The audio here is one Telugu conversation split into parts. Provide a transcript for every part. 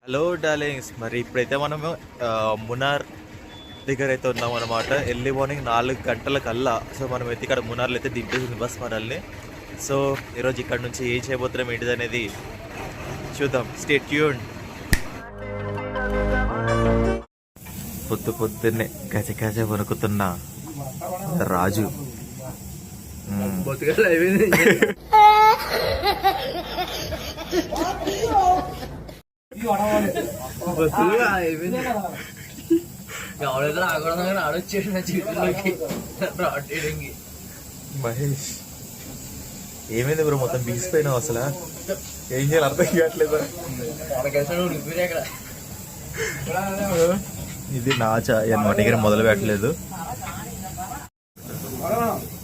హలో డార్లింగ్స్, మరి ఇప్పుడైతే మనము మునార్ దగ్గర అయితే ఉన్నాం అనమాట. ఎర్లీ మార్నింగ్ 4 గంటలకల్లా. సో మనమైతే ఇక్కడ మునార్లో అయితే దింపేసింది బస్ మనల్ని. సో ఈరోజు ఇక్కడ నుంచి ఏం చేయబోతున్నాం ఏంటిది అనేది చూద్దాం. Stay tuned. పొద్దున్నే గజ వణుకుతున్న రాజు. మహేష్, ఏమైంది బ్రో? మొత్తం బీసిపోయినావు అసలు. ఏం చేయాలి అర్థం కావట్లేదు. ఇది నా చాయ్ అన్నమాట. ఇక్కడ మొదలు పెట్టలేదు.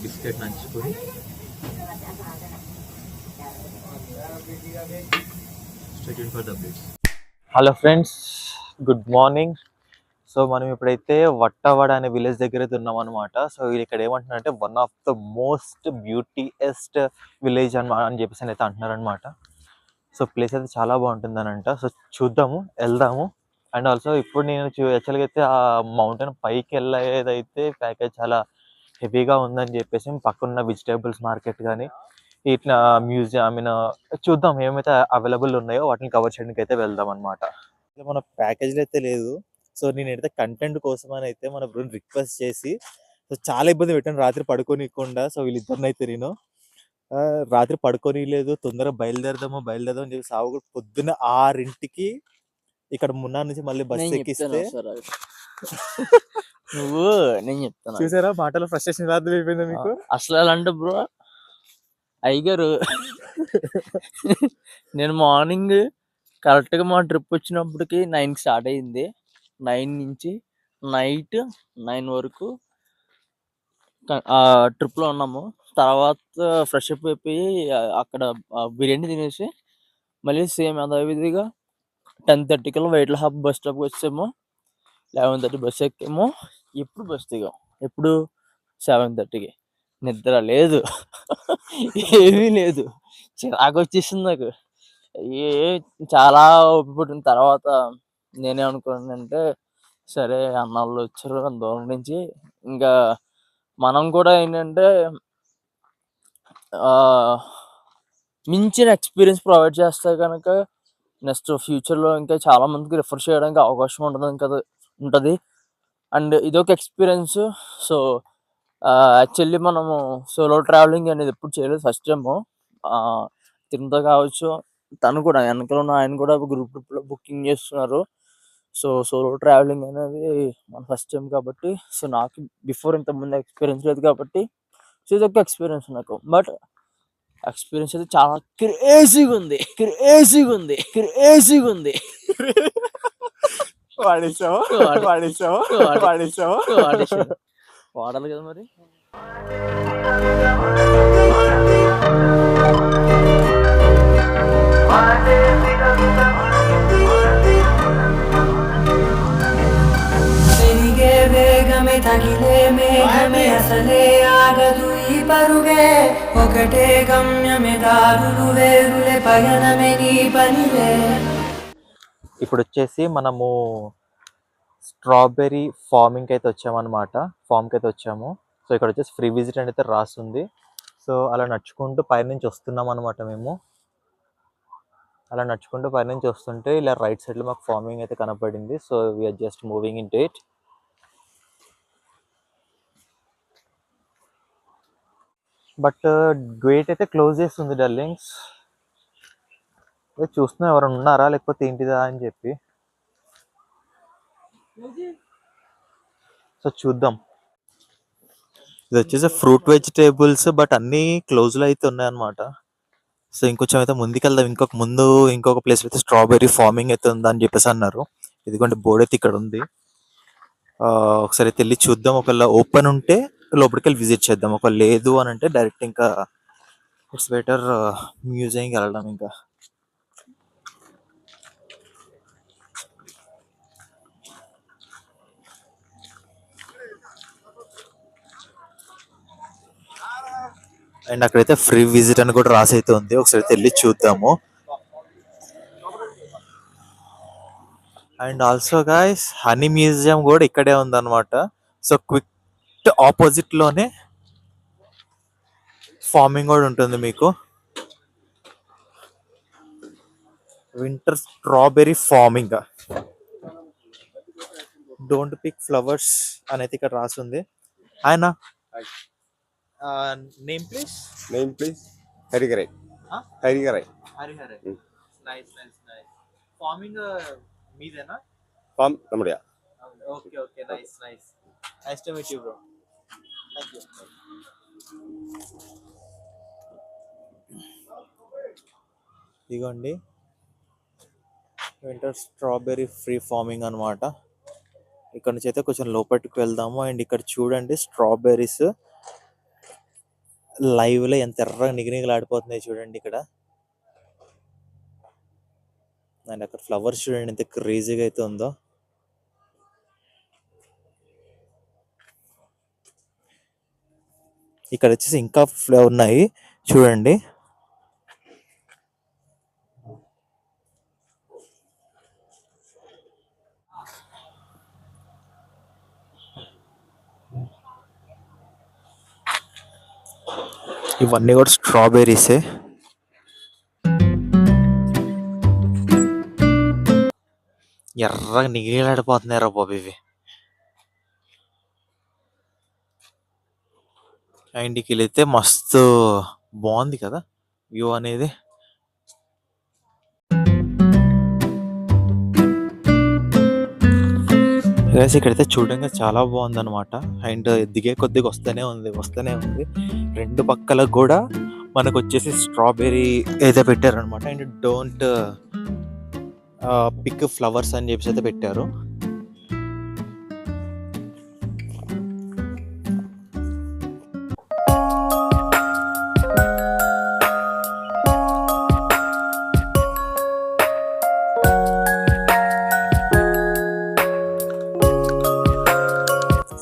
బిస్కెట్ నంచుకొని hello friends, good morning. So మనం ఇప్పుడైతే వట్టవాడ అనే విలేజ్ దగ్గర అయితే ఉన్నాం అనమాట. సో ఇక్కడ ఏమంటున్నారంటే one of the most beautiest village అని చెప్పేసి అయితే అంటున్నారు అనమాట. సో ప్లేస్ అయితే చాలా బాగుంటుందనంట. సో చూద్దాము, వెళ్దాము. అండ్ ఆల్సో ఇప్పుడు నేను యాక్చువల్గా అయితే ఆ మౌంటైన్ పైకి వెళ్ళేదైతే ప్యాకేజ్ చాలా హెవీగా ఉందని చెప్పేసి పక్కన వెజిటేబుల్స్ మార్కెట్ కానీ ఇట్లా మ్యూజియం, ఐ మీన్ చూద్దాం ఏమైతే అవైలబుల్ ఉన్నాయో వాటిని కవర్ చేయడానికి అయితే వెళ్దాం అనమాట. మన ప్యాకేజ్లో అయితే లేదు. సో నేనైతే కంటెంట్ కోసం అని అయితే మన బ్రోని రిక్వెస్ట్ చేసి సో చాలా ఇబ్బంది పెట్టాను రాత్రి పడుకోనికుండా. సో వీళ్ళిద్దరిని అయితే నేను రాత్రి పడుకొని లేదు, తొందరగా బయలుదేరదాం అని చెప్పి సాగు కూడా పొద్దున్న 6ంటికి ఇక్కడ మున్నార్ నుంచి మళ్ళీ బస్ ఎక్కిస్తే నువ్వు నేను చెప్తాను చూసారా మాటలో ఫ్రస్ట్రేషన్ రాత్రి అయిపోయిందా మీకు? అసలు ఎలా అంటే బ్రో అయ్యగారు నేను మార్నింగ్ కరెక్ట్గా మా ట్రిప్ వచ్చినప్పటికి 9కి స్టార్ట్ అయ్యింది. 9 నుంచి నైట్ 9 వరకు ట్రిప్లో ఉన్నాము. తర్వాత ఫ్రెష్ అప్ అయిపోయి అక్కడ బిర్యానీ తినేసి మళ్ళీ సేమ్ అదేవిధిగా 10:30 వైట్ల హబ్ బస్ స్టాప్కి వచ్చాము. 11:30 బస్ ఎక్కాము. ఎప్పుడు బస్ దిగాం? ఎప్పుడు 7:30కి. నిద్ర లేదు, ఏమీ లేదు, చిరాకు వచ్చేసింది నాకు. చాలా ఓపిక తర్వాత నేనేమనుకున్నానంటే సరే అన్నవాళ్ళు వచ్చారు అంత దూరం నుంచి, ఇంకా మనం కూడా ఏంటంటే మించిన ఎక్స్పీరియన్స్ ప్రొవైడ్ చేస్తే కనుక నెక్స్ట్ ఫ్యూచర్లో ఇంకా చాలా మందికి రిఫర్ చేయడానికి అవకాశం ఉంటుంది. అండ్ ఇదొక ఎక్స్పీరియన్స్. సో యాక్చువల్లీ మనము సోలో ట్రావెలింగ్ అనేది ఎప్పుడు చేయలేదు, ఫస్ట్ టైము. తిరుమల కావచ్చు, తను కూడా వెనకలో ఆయన కూడా గ్రూప్ ట్రిప్లో బుకింగ్ చేస్తున్నారు. సో సోలో ట్రావెలింగ్ అనేది మన ఫస్ట్ టైం కాబట్టి, సో నాకు బిఫోర్ ఇంతకుముందు ఎక్స్పీరియన్స్ లేదు కాబట్టి సో ఇదొక ఎక్స్పీరియన్స్ నాకు. బట్ ఎక్స్పీరియన్స్ అయితే చాలా క్రేజీగా ఉంది. వాడాలి కదా మరి. తగిలే మేఘమే అసలే ఆగదు ఈ పరుగే, ఒకటే గమ్యమే దారులు వేరులే పయనమే నీ పనిలే. ఇప్పుడు వచ్చేసి మనము స్ట్రాబెర్రీ ఫార్మింగ్కి అయితే వచ్చామన్నమాట. ఫామ్కి అయితే వచ్చాము. సో ఇక్కడ వచ్చేసి ఫ్రీ విజిట్ అని అయితే రాస్తుంది. సో అలా నడుచుకుంటూ పైనుంచి వస్తున్నాం అనమాట. మేము అలా నడుచుకుంటూ పైనుంచి వస్తుంటే ఇలా రైట్ సైడ్లో మాకు ఫార్మింగ్ అయితే కనపడింది. So we are just moving in it. But gate అయితే క్లోజ్ చేస్తుంది డార్లింగ్స్. చూస్తున్నా ఎవరైనా ఉన్నారా లేకపోతే ఏంటిదా అని చెప్పి. సో చూద్దాం. ఇది వచ్చేసి ఫ్రూట్ వెజిటేబుల్స్, బట్ అన్నీ క్లోజ్లో అయితే ఉన్నాయన్నమాట. సో ఇంకొంచెం అయితే ముందుకెళ్దాం. ఇంకొక ప్లేస్ అయితే స్ట్రాబెర్రీ ఫార్మింగ్ అయితే ఉందా అని చెప్పేసి అన్నారు. ఇదిగోండి బోర్డు అయితే ఇక్కడ ఉంది. ఒకసారి అయితే వెళ్ళి చూద్దాం. ఒకవేళ ఓపెన్ ఉంటే లోపలికి వెళ్ళి విజిట్ చేద్దాం. ఒకవేళ లేదు అని అంటే డైరెక్ట్ ఇంకా ఇట్స్ బెటర్ మ్యూజియంకి వెళ్ళడం. ఇంకా అండ్ అక్కడైతే ఫ్రీ విజిట్ అని కూడా రాసి అయితే ఉంది. ఒకసారి అయితే వెళ్ళి చూద్దాము. And also guys honey museum కూడా ఇక్కడే ఉందన్నమాట. సో క్విక్ ఆపోజిట్ లోనే ఫార్మింగ్ కూడా ఉంటుంది మీకు. Winter strawberry farming, don't pick flowers అనేది ఇక్కడ రాసింది. ఆయన name please. Name please. Harigarai. Harigarai. హరిహరే. Nice nice nice. ఫార్మింగ్ మీదేనా? Farm Namadiya. Okay okay nice nice. Nice to meet you bro. Thank you. ఇదిగోండి వింటర్ స్ట్రాబెర్రీ ఫ్రీ ఫార్మింగ్ అనమాట. ఇక్కడ నుంచి అయితే కొంచెం లోపలికి వెళ్దాము. అండ్ ఇక్కడ చూడండి స్ట్రాబెర్రీస్ లైవ్ లో ఎంత ఎర్రగా నిగనిగలాడిపోతున్నాయి చూడండి ఇక్కడ. అండ్ అక్కడ ఫ్లవర్స్ చూడండి ఎంత క్రేజీగా అయితే ఉందో. ఇక్కడ వచ్చేసి ఇంకా ఉన్నాయి చూడండి. ఇవన్నీ కూడా స్ట్రాబెర్రీసే. ఎర్రగా నిగిలాడిపోతున్నాయి బాబు ఇవి. అండ్ ఇక వెళ్తే మస్తు బాగుంది కదా వ్యూ అనేది. ఇక్కడైతే చూడంగా చాలా బాగుంది అనమాట. అండ్ దిగే కొద్దిగా వస్తూనే ఉంది. రెండు పక్కలకు కూడా మనకు వచ్చేసి స్ట్రాబెర్రీ ఏదో పెట్టారనమాట. అండ్ డోంట్ పిక్ ఫ్లవర్స్ అని చెప్పేసి అయితే పెట్టారు.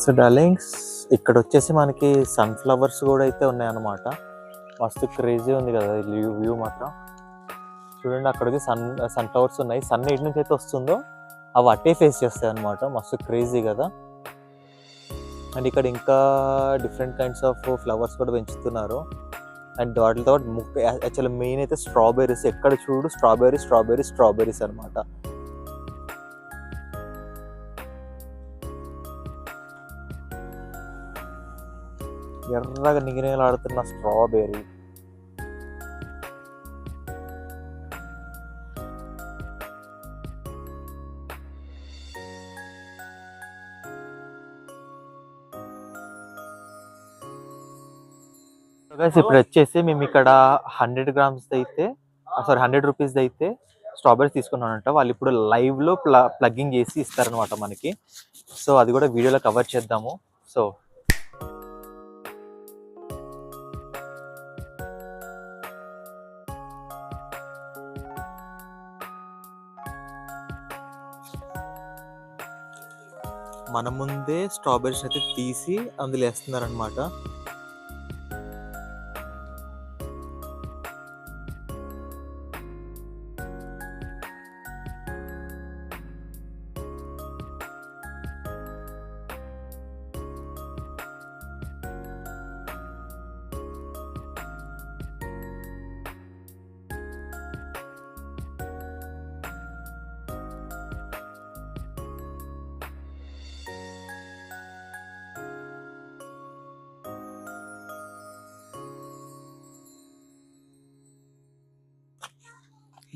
సో డార్లింగ్స్ ఇక్కడ వచ్చేసి మనకి సన్ ఫ్లవర్స్ కూడా అయితే ఉన్నాయన్నమాట. మస్తు క్రేజీ ఉంది కదా వ్యూ మాత్రం. చూడండి అక్కడికి సన్ ఫ్లవర్స్ ఉన్నాయి. సన్ ఎటు నుంచి అయితే వస్తుందో అవి అట్టే ఫేస్ చేస్తాయి అనమాట. మస్తు క్రేజీ కదా. అండ్ ఇక్కడ ఇంకా డిఫరెంట్ కైండ్స్ ఆఫ్ ఫ్లవర్స్ కూడా పెంచుతున్నారు. అండ్ వాటితో యాక్చువల్లీ మెయిన్ అయితే స్ట్రాబెర్రీస్. ఎక్కడ చూడు స్ట్రాబెర్రీస్ అనమాట. ఎర్రగా నిగనిగలాడుతున్న స్ట్రాబెర్రీ. ఇప్పుడు వచ్చేసి మేము ఇక్కడ 100 grams అయితే 100 rupees అయితే స్ట్రాబెర్రీస్ తీసుకున్నానంట. వాళ్ళు ఇప్పుడు లైవ్ లో ప్లగ్గింగ్ చేసి ఇస్తారనమాట మనకి. సో అది కూడా వీడియోలో కవర్ చేద్దాము. సో మన ముందే స్ట్రాబెర్రీస్ అయితే తీసి అందులో వేస్తున్నారనమాట.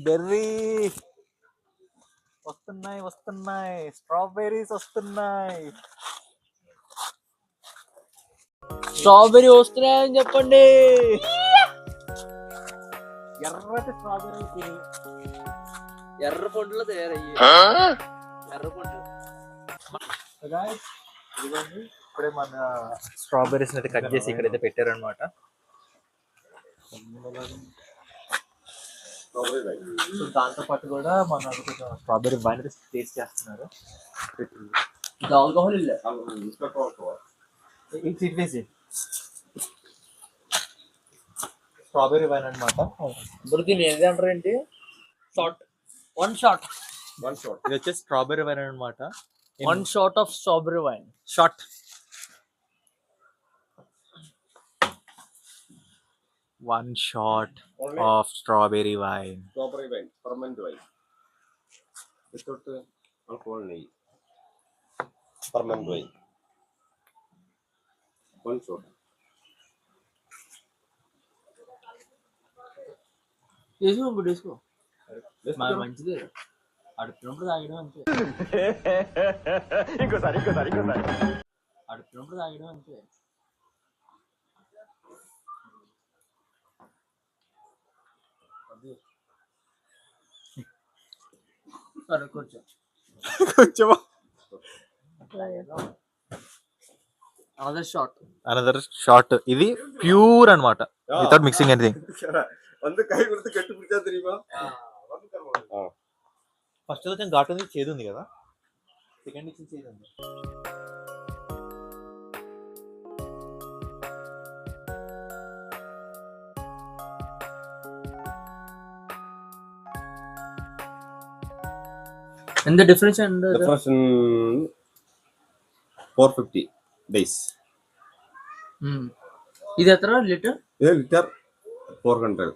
బెర్రీ వస్తున్నాయి స్ట్రాబెర్రీస్ వస్తున్నాయి. స్ట్రాబెర్రీ వస్తున్నాయని చెప్పండి. ఎర్రటి స్ట్రాబెర్రీ ఎర్ర పండ్లు తయారయ్యి ఎర్ర పండ్లు. ఇదిగోండి ఇప్పుడే మన స్ట్రాబెర్రీస్ అయితే కట్ చేసి ఇక్కడైతే పెట్టారనమాట. సో దాంతో పాటు కూడా మన కొంచెం స్ట్రాబెర్రీ వైన్ టేస్ట్ చేస్తున్నారు. ఇది ఆల్కహాల్ ఇల్లే స్ట్రాబెర్రీ వైన్ అనమాట. ఇప్పుడు దీన్ని ఏది అంటారు ఏంటి? Short 1 shot One shot. ఇది వచ్చేసి స్ట్రాబెర్రీ వైన్ అనమాట. 1 shot of strawberry wine. Shot. 1 shot Only of strawberry wine. strawberry wine, ferment wine. Without alcohol nahi. Ferment wine. One shot. తీసుకో మంచిదే, అడుగుతున్నప్పుడు తాగడం అంతే. అడుగుతున్నప్పుడు తాగడం అంతే. సరే కొంచెం కొంచెం అనదర్ షాట్. ఇది ప్యూర్ అన్నమాట, వితౌట్ మిక్సింగ్ ఎనీథింగ్. வந்து கை கொடுத்து கட்டு பிடிச்சா தெரியுமா? ఫస్ట్ కొంచెం ఘాటు ఉంది, చేదు ఉంది కదా. సెకండ్ ఇచ్చి చేదు ఉంది. ఎంత డిఫరెన్స్ అండి? Difference in 450 days. ఇది ఎത്ര లీటర్? இது லிட்டர் 400.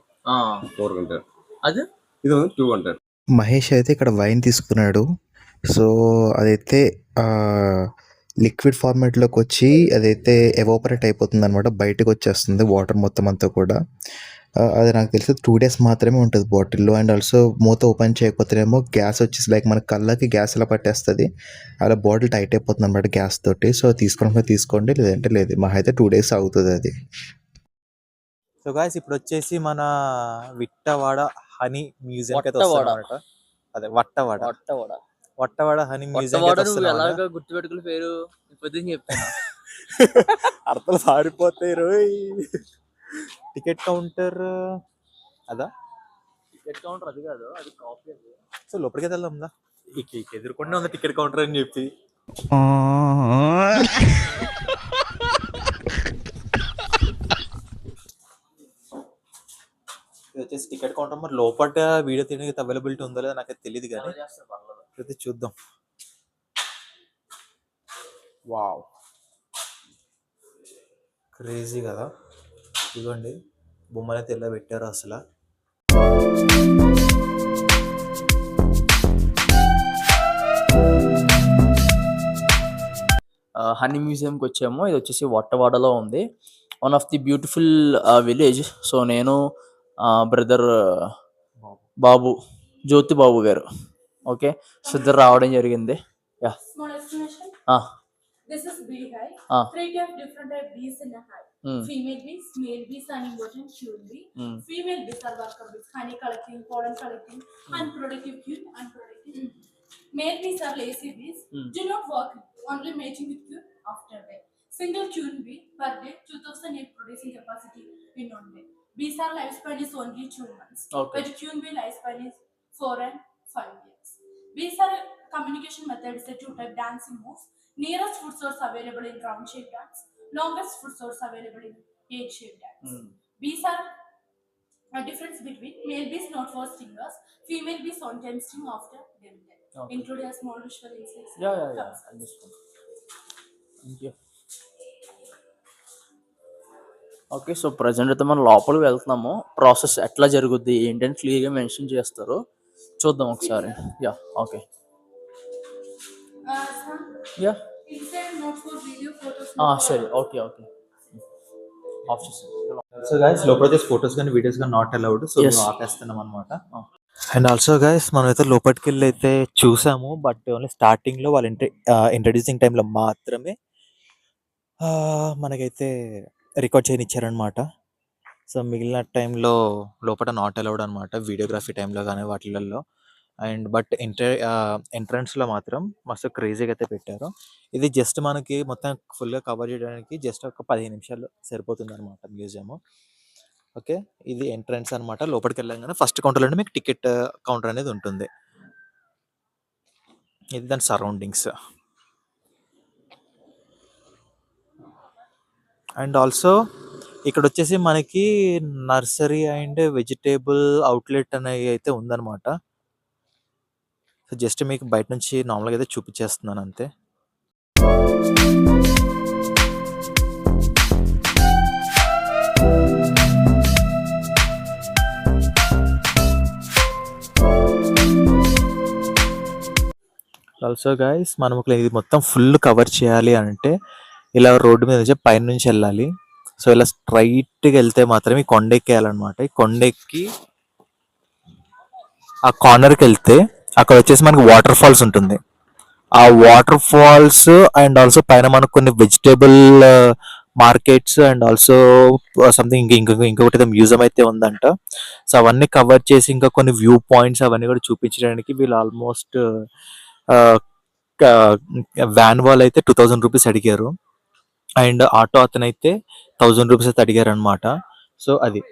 400. అది இது வந்து 200. మహేష్ అయితే ఇక్కడ వైన్ తీసుకున్నాడు. సో అదైతే లిక్విడ్ ఫార్మాట్లోకి వచ్చి అదైతే ఎవాపరేట్ అయిపోతుంది అనమాట, బయటకు వచ్చేస్తుంది వాటర్ మొత్తం అంతా కూడా. అది నాకు తెలిసి 2 days మాత్రమే ఉంటుంది బాటిల్లో. అండ్ ఆల్సో మూత ఓపెన్ చేయకపోతేనేమో గ్యాస్ వచ్చేసి లైక్ మన కళ్ళకి గ్యాస్ ఎలా పట్టేస్తుంది అలా బాటిల్ టైట్ అయిపోతుంది అనమాట గ్యాస్ తోటి. సో తీసుకోవడం తీసుకోండి, లేదంటే లేదు. మా అయితే 2 days అవుతుంది అది. సో గాయస్ ఇప్పుడు వచ్చేసి మన విట్టవాడ హనీ మ్యూజియం అయితే వట్టవాడ. వస్తారన్నమాట. అదే వట్టవాడ, వట్టవాడ. వట్టవాడ హనీ మ్యూజియం వట్టవాడ అయితే నువ్వు వస్తున్నాం. ఎలాగ గుర్తుపెట్టుకుని పేరు పొద్దున్న చెప్తాను. అర్థాలు సారిపోతాయి రోయ్. టికెట్ కౌంటర్ అదా? టికెట్ కౌంటర్ అది కాదు, అది కాఫీ. అది సో లోపలికి వెళ్దాం దా. ఎదురుకుండా ఉంది టికెట్ కౌంటర్ అని చెప్పి. ఇది వచ్చేసి టికెట్ కౌంటర్. మరి లోపల వీడియో తీయడానికి అవైలబిలిటీ ఉందో లేదో నాకు తెలియదు కానీ ఎలా చేస్తారు పర్లేదు. అయితే చూద్దాం. వావ్, క్రేజీ కదా. ఇదిగోండి బొమ్మలు అయితే ఎలా పెట్టారు అసలు. హనీ మ్యూజియంకి వచ్చాము. ఇది వచ్చేసి వట్టవాడలో ఉంది. One of the beautiful village. So నేను బ్రదర్ బాబు, జ్యోతి బాబు గారు, ఓకే, సో ఇద్దరు రావడం జరిగింది. Yeah Small explanation. This is beehive. 3 types different type bees in a hive. Female bees, male bees, and important queen bee. Female bees are worker bees, honey collecting, pollen collecting, unproductive queen, unproductive. Male bees are lazy bees. Do not work, only mating with queen after that. Single queen bee per day 2000 egg producing capacity in one day. Bees are lifespan is only 2 months. Okay. But queen bee lifespan is 4 and 5 years. Bees are communication method is a 2-type dancing moves. Nearest food source available in round shaped dance. Longest food source available in egg shaped dance. Bees are a difference between male bees not for stingers, female bees on time sting after them death. Okay. Including a small visual insights. Yeah thank you. Okay, so present అయితే మనం లోపలికి వెళ్తున్నాము. ప్రాసెస్ ఎట్లా జరుగుద్ది ఏంటని క్లియర్గా మెన్షన్ చేస్తారు, చూద్దాం ఒకసారి. Yeah okay. Sir, yeah inside not for video photos. సరే ఓకే ఓకే. ఆఫ్ చేస్తాను. సో గైస్ లోపల వచ్చేసి ఫొటోస్ కానీ వీడియోస్ కానీ నాట్ అలౌడ్. So Yes. మేము ఆపేస్తున్నాం అనమాట. అండ్ ఆల్సో గైస్ మనం అయితే లోపలికి వెళ్ళి అయితే చూసాము, బట్ ఓన్లీ స్టార్టింగ్లో వాళ్ళు ఇంట్రడ్యూసింగ్ టైంలో మాత్రమే మనకైతే రికార్డ్ చేయనిచ్చారనమాట. సో మిగిలిన టైంలో లోపల నాట్ అలౌడ్ అనమాట, వీడియోగ్రఫీ టైంలో కానీ వాటిలలో. అండ్ బట్ ఎంట్రన్స్లో మాత్రం మస్తు క్రేజీగా అయితే పెట్టారు. ఇది జస్ట్ మనకి మొత్తం ఫుల్గా కవర్ చేయడానికి జస్ట్ ఒక 15 నిమిషాలు సరిపోతుంది అనమాట మ్యూజియం. ఓకే, ఇది ఎంట్రన్స్ అనమాట. లోపలికి వెళ్ళగానే ఫస్ట్ కౌంటర్లోనే మీకు టికెట్ కౌంటర్ అనేది ఉంటుంది. ఇది దాని సరౌండింగ్స్. అండ్ ఆల్సో ఇక్కడ వచ్చేసి మనకి నర్సరీ అండ్ వెజిటేబుల్ అవుట్లెట్ అనేది అయితే ఉందన్నమాట. సో జస్ట్ మీకు బయట నుంచి నార్మల్గా అయితే చూపించేస్తున్నాను అంతే. ఆల్సో గైస్ మనం ఇది మొత్తం ఫుల్ కవర్ చేయాలి అంటే ఇలా రోడ్డు మీద నుంచి పైన నుంచి వెళ్ళాలి. సో ఇలా స్ట్రైట్గా వెళ్తే మాత్రం ఈ కొండ ఎక్కేయాలన్నమాట. ఈ కొండ ఎక్కి ఆ కార్నర్కి వెళ్తే అక్కడ వచ్చేసి మనకి వాటర్ ఫాల్స్ ఉంటుంది. ఆ వాటర్ ఫాల్స్ అండ్ ఆల్సో పైన మనకు కొన్ని vegetable markets and also something ఇంకొకటి మ్యూజియం అయితే ఉందంట. సో అవన్నీ కవర్ చేసి ఇంకా కొన్ని వ్యూ పాయింట్స్ అవన్నీ కూడా చూపించడానికి వీళ్ళు ఆల్మోస్ట్ వ్యాన్ వాళ్ళు అయితే 2000 రూపీస్ అడిగారు అండ్ ఆటో అతను అయితే 1000 రూపీస్ అయితే అడిగారు అనమాట. సో అది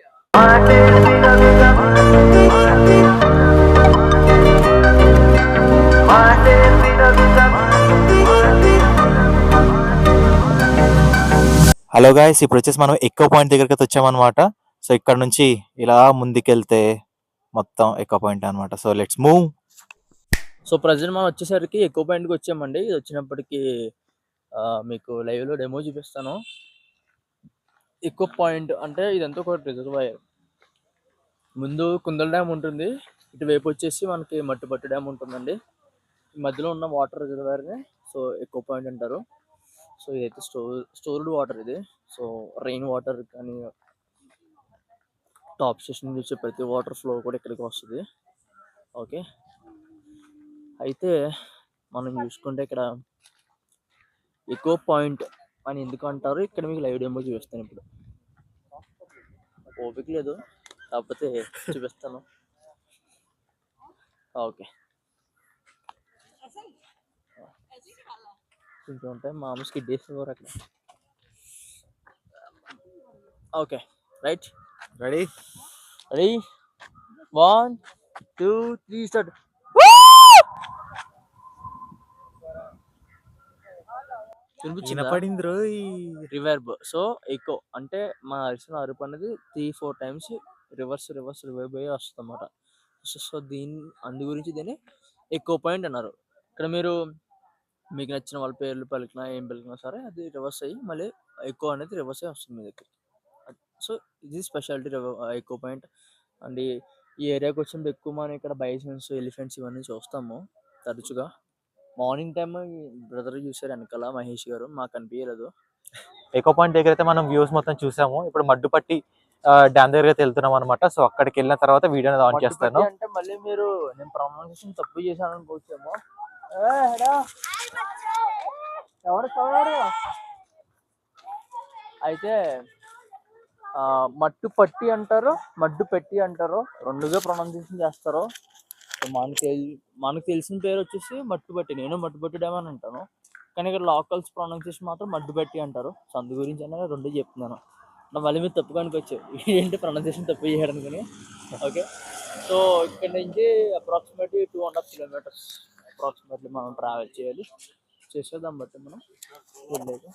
హలో గాయస్, ఇప్పుడు వచ్చేసి మనం ఎక్కువ పాయింట్ దగ్గరికి అయితే వచ్చామన్నమాట. సో ఇక్కడ నుంచి ఇలా ముందుకెళ్తే మొత్తం ఎక్కువ పాయింట్ అనమాట. So let's move. So present మనం వచ్చేసరికి ఎక్కువ పాయింట్కి వచ్చామండి. ఇది వచ్చినప్పటికీ మీకు లైవ్లో డెమో చూపిస్తాను. ఎక్కువ పాయింట్ అంటే ఇదంతా ఒక రిజర్వాయర్. ముందు కుందల డ్యామ్ ఉంటుంది, ఇటువైపు వచ్చేసి మనకి మట్టుపట్టు డ్యామ్ ఉంటుందండి. మధ్యలో ఉన్న వాటర్ రిజర్వాయర్ని సో ఎక్కువ పాయింట్ అంటారు. సో ఇదైతే స్టోర్డ్ వాటర్ ఇది. సో రెయిన్ వాటర్ కానీ టాప్ స్టేషన్ నుంచి వచ్చే ప్రతి వాటర్ ఫ్లో కూడా ఇక్కడికి వస్తుంది. ఓకే, అయితే మనం చూసుకుంటే ఇక్కడ ఎక్కువ పాయింట్ అని ఎందుకు అంటారు, ఇక్కడ మీకు లైవ్ డెమో చూపిస్తాను. ఇప్పుడు ఓపిక లేదు, కాకపోతే చూపిస్తాను. ఓకే, కొంచెం ఉంటాయి మామూలు స్కిడ్ వేసేవారు అక్కడ. Okay right, ready 1 2 3 start. వినపడింది రోయ్. రివర్బ్. సో ఎక్కువ అంటే మా అరిసిన అరుపు అనేది 3-4 టైమ్స్ రివర్స్ రివర్బ్ అయ్యి వస్తుంది అన్నమాట. సో అందు గురించి దీన్ని ఎక్కువ పాయింట్ అన్నారు. ఇక్కడ మీకు నచ్చిన వాళ్ళ పేర్లు పలికినా ఏం పలికినా సరే అది రివర్స్ అయ్యి మళ్ళీ ఎక్కువ అనేది రివర్స్ అయ్యి వస్తుంది మీ దగ్గర. సో ఇది స్పెషాలిటీ ఎక్కువ పాయింట్. అండ్ ఈ ఏరియాకి వచ్చినప్పుడు ఎక్కువ మనం ఇక్కడ బైసన్స్, ఎలిఫెంట్స్ ఇవన్నీ చూస్తాము తరచుగా. మార్నింగ్ టైమ్ బ్రదర్ చూసారు వెనకాల మహేష్ గారు, మాకు అనిపించలేదు. ఎక్కువ పాయింట్ దగ్గర అయితే మనం వ్యూస్ మొత్తం చూసాము. ఇప్పుడు మడ్డుపట్టి డ్యామ్ దగ్గర అయితే వెళ్తున్నాం అనమాట. సో అక్కడికి వెళ్ళిన తర్వాత వీడియో అనేది ఆన్ చేస్తాను. అంటే మళ్ళీ నేను ప్రొనౌన్సియేషన్ తప్పు చేశాను అనుకోవచ్చేమో. అయితే మట్టుపట్టి అంటారు, మడ్డు పెట్టి అంటారు, రెండుగా ప్రొనౌన్సియేషన్ చేస్తారు. మనకు తెలిసిన పేరు వచ్చేసి మట్టుపట్టి. నేను మట్టుపట్టి డ్యామ్ అని అంటాను, కానీ ఇక్కడ లోకల్స్ ప్రొనౌన్సియేషన్ మాత్రం మడ్డుపట్టి అంటారు. సో అందు గురించి అయినా రెండు చెప్తున్నాను. మళ్ళీ మీరు తప్పు కనుకోవచ్చు, ఏంటి ప్రొనౌన్సియేషన్ తప్పు చేయడం అనుకుని. ఓకే, సో ఇక్కడ నుంచి అప్రాక్సిమేట్లీ 2.5 కిలోమీటర్స్ అప్రాక్సిమేట్లీ మనం ట్రావెల్ చేయాలి. చేసేదాం బట్టి మనం వెళ్ళలేదు.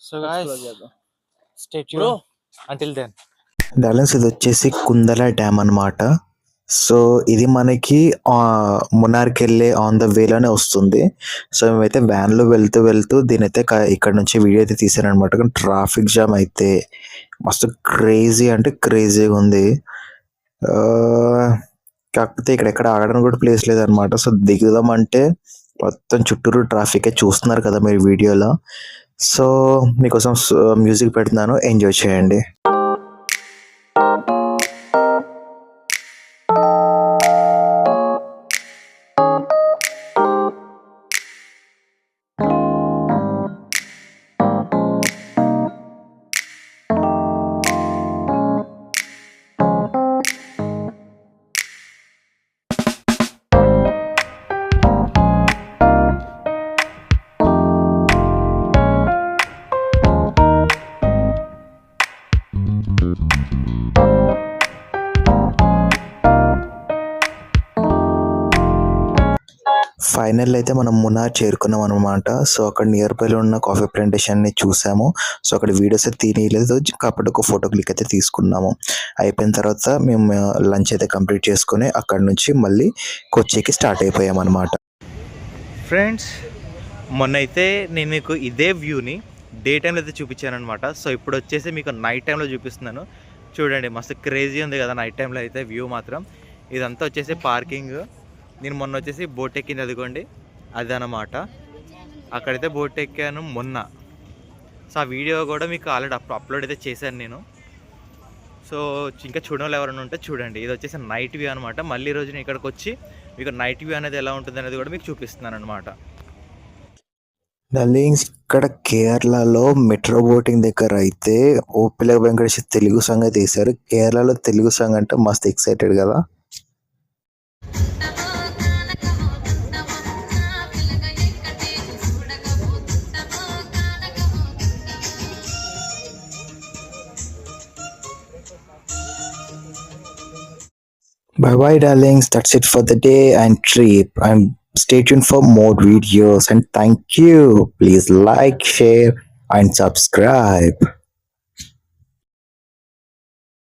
So guys stay tune until then. Darlings, ఇది వచ్చేసి కుందల డ్యామ్ అన్నమాట. సో ఇది మనకి మున్నార్కి వెళ్ళే ఆన్ ద వేలోనే వస్తుంది. సో మేమైతే వ్యాన్లో వెళ్తూ దీని అయితే ఇక్కడ నుంచి వీడియో అయితే తీసాను అనమాట. కానీ ట్రాఫిక్ జామ్ అయితే మస్తు క్రేజీ అంటే క్రేజీగా ఉంది. కాకపోతే ఇక్కడెక్కడ ఆగడానికి కూడా ప్లేస్ లేదనమాట. సో దిగుదాం అంటే మొత్తం చుట్టూరు ట్రాఫిక్ చూస్తున్నారు కదా మీరు వీడియోలో. సో మీకోసం మ్యూజిక్ పెడుతున్నాను, ఎంజాయ్ చేయండి. ఫైనల్ అయితే మనం మునార్ చేరుకున్నాం అనమాట. సో అక్కడ నియర్ బైలో ఉన్న కాఫీ ప్లాంటేషన్ని చూసాము. సో అక్కడ వీడియోస్ అయితే తీయలేదు కాబట్టి ఒక ఫోటో క్లిక్ అయితే తీసుకున్నాము. అయిపోయిన తర్వాత మేము లంచ్ అయితే కంప్లీట్ చేసుకొని అక్కడ నుంచి మళ్ళీ కొచ్చికి స్టార్ట్ అయిపోయాం అనమాట. ఫ్రెండ్స్, మొన్న అయితే నేను మీకు ఇదే వ్యూని డే టైంలో అయితే చూపించాను అనమాట. సో ఇప్పుడు వచ్చేసి మీకు నైట్ టైంలో చూపిస్తున్నాను. చూడండి, మస్తు క్రేజీ ఉంది కదా నైట్ టైంలో అయితే వ్యూ మాత్రం. ఇదంతా వచ్చేసి పార్కింగ్. నేను మొన్న వచ్చేసి బోట్ ఎక్కింది, అదిగోండి అది అన్నమాట. అక్కడైతే బోట్ ఎక్కాను మొన్న. సో ఆ వీడియో కూడా మీకు ఆల్రెడీ అప్లోడ్ అయితే చేశాను నేను. సో ఇంకా చూడడం ఎవరైనా ఉంటే చూడండి. ఇది వచ్చేసి నైట్ వ్యూ అనమాట. మళ్ళీ రోజు నేను ఇక్కడికి వచ్చి మీకు నైట్ వ్యూ అనేది ఎలా ఉంటుంది అనేది కూడా మీకు చూపిస్తున్నాను అనమాట. డార్లింగ్స్, ఇక్కడ కేరళలో మెట్రో బోటింగ్ దగ్గర అయితే ఓపిల వెంకటేష్ తెలుగు సాంగ్ అయితే తీశారు. కేరళలో తెలుగు సాంగ్ అంటే మస్తు ఎక్సైటెడ్ కదా. Bye bye, darlings. That's it for the day and trip. And stay tuned for more videos. And thank you. Please like, share, and subscribe.